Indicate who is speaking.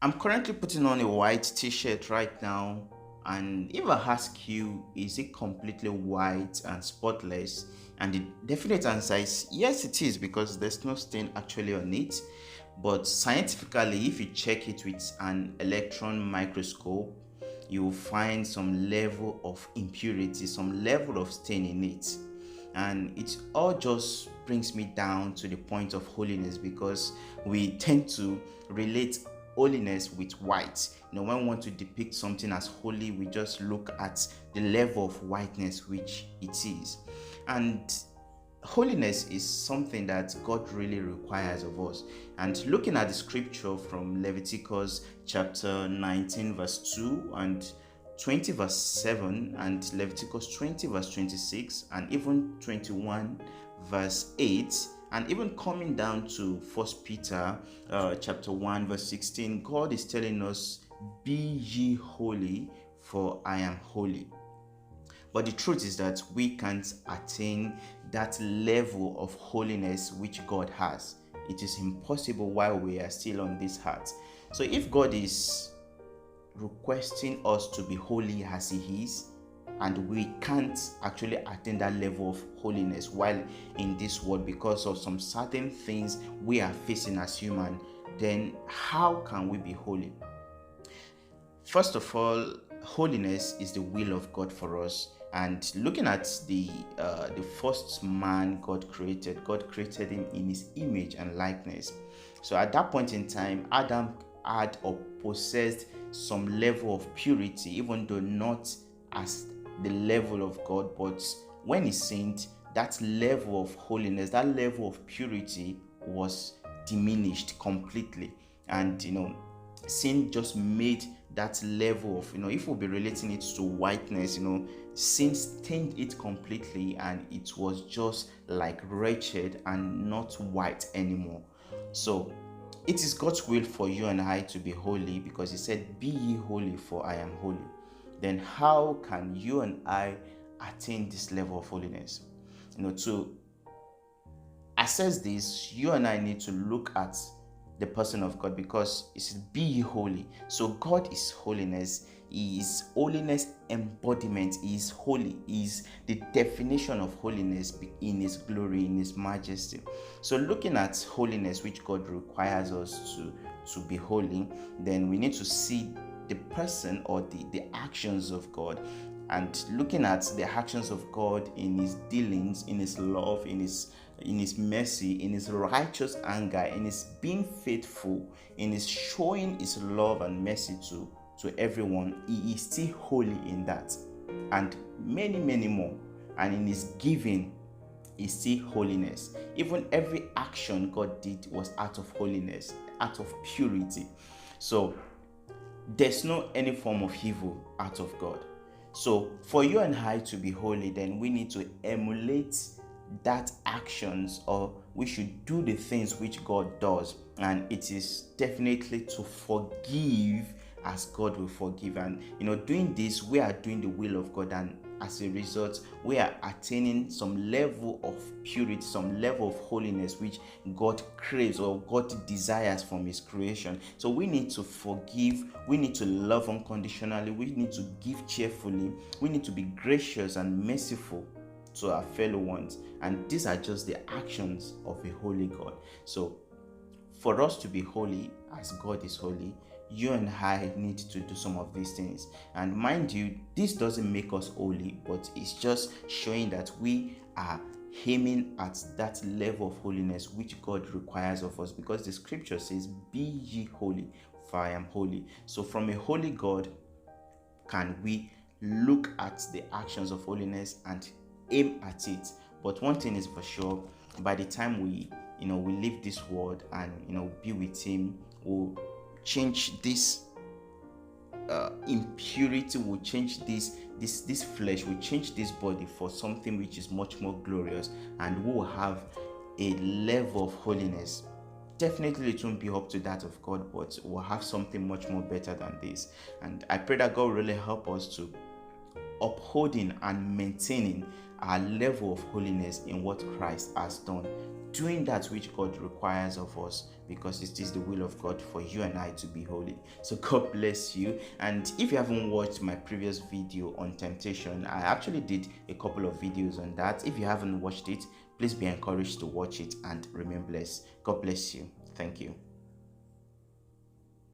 Speaker 1: I'm currently putting on a white t-shirt right now, and if I ask you, is it completely white and spotless? And the definite answer is yes, it is, because there's no stain actually on it. But scientifically, if you check it with an electron microscope, you will find some level of impurity, some level of stain in it. And it all just brings me down to the point of holiness, because we tend to relate holiness with white. When we want to depict something as holy, we just look at the level of whiteness which it is. And holiness is something that God really requires of us. And looking at the scripture from Leviticus chapter 19 verse 2 and 20 verse 7, and Leviticus 20 verse 26, and even 21 verse 8, and even coming down to First Peter chapter 1 verse 16, God is telling us, be ye holy, for I am holy. But the truth is that we can't attain that level of holiness which God has. It is impossible while we are still on this earth. So if God is requesting us to be holy as He is, and we can't actually attain that level of holiness while in this world because of some certain things we are facing as human, then how can we be holy? First of all, holiness is the will of God for us. And looking at the first man God created him in His image and likeness. So at that point in time, Adam had or possessed some level of purity, even though not as the level of God. But when he sinned, that level of holiness, that level of purity was diminished completely. And sin just made that level of, if we'll be relating it to whiteness, sin stained it completely, and it was just like wretched and not white anymore. So it is God's will for you and I to be holy, because He said, be ye holy, for I am holy. Then how can you and I attain this level of holiness? To assess this, you and I need to look at the person of God, because it says, be ye holy. So God is holiness. He is holiness embodiment. He is holy. He is the definition of holiness in His glory, in His majesty. So looking at holiness, which God requires us to be holy, then we need to see the person or the actions of God. And looking at the actions of God in His dealings, in His love, in His mercy, in His righteous anger, in His being faithful, in His showing His love and mercy to everyone, He is still holy in that, and many, many more. And in His giving is still holiness. Even every action God did was out of holiness, out of purity. So there's no any form of evil out of God. So for you and I to be holy, then we need to emulate that actions, or we should do the things which God does. And it is definitely to forgive as God will forgive. And doing this, we are doing the will of God, and as a result, we are attaining some level of purity, some level of holiness which God craves or God desires from His creation. So we need to forgive, we need to love unconditionally, we need to give cheerfully, we need to be gracious and merciful to our fellow ones. And these are just the actions of a holy God. So for us to be holy as God is holy, you and I need to do some of these things. And mind you, this doesn't make us holy, but it's just showing that we are aiming at that level of holiness which God requires of us, because the scripture says, be ye holy, for I am holy. So from a holy God, can we look at the actions of holiness and aim at it? But one thing is for sure, by the time we leave this world and be with Him, we'll change this impurity, will change this flesh, will change this body for something which is much more glorious, and we will have a level of holiness. Definitely it won't be up to that of God, but we'll have something much more better than this. And I pray that God really help us to upholding and maintaining our level of holiness in what Christ has done, doing that which God requires of us, because it is the will of God for you and I to be holy. So God bless you. And if you haven't watched my previous video on temptation, I actually did a couple of videos on that. If you haven't watched it, please be encouraged to watch it and remain blessed. God bless you. Thank you.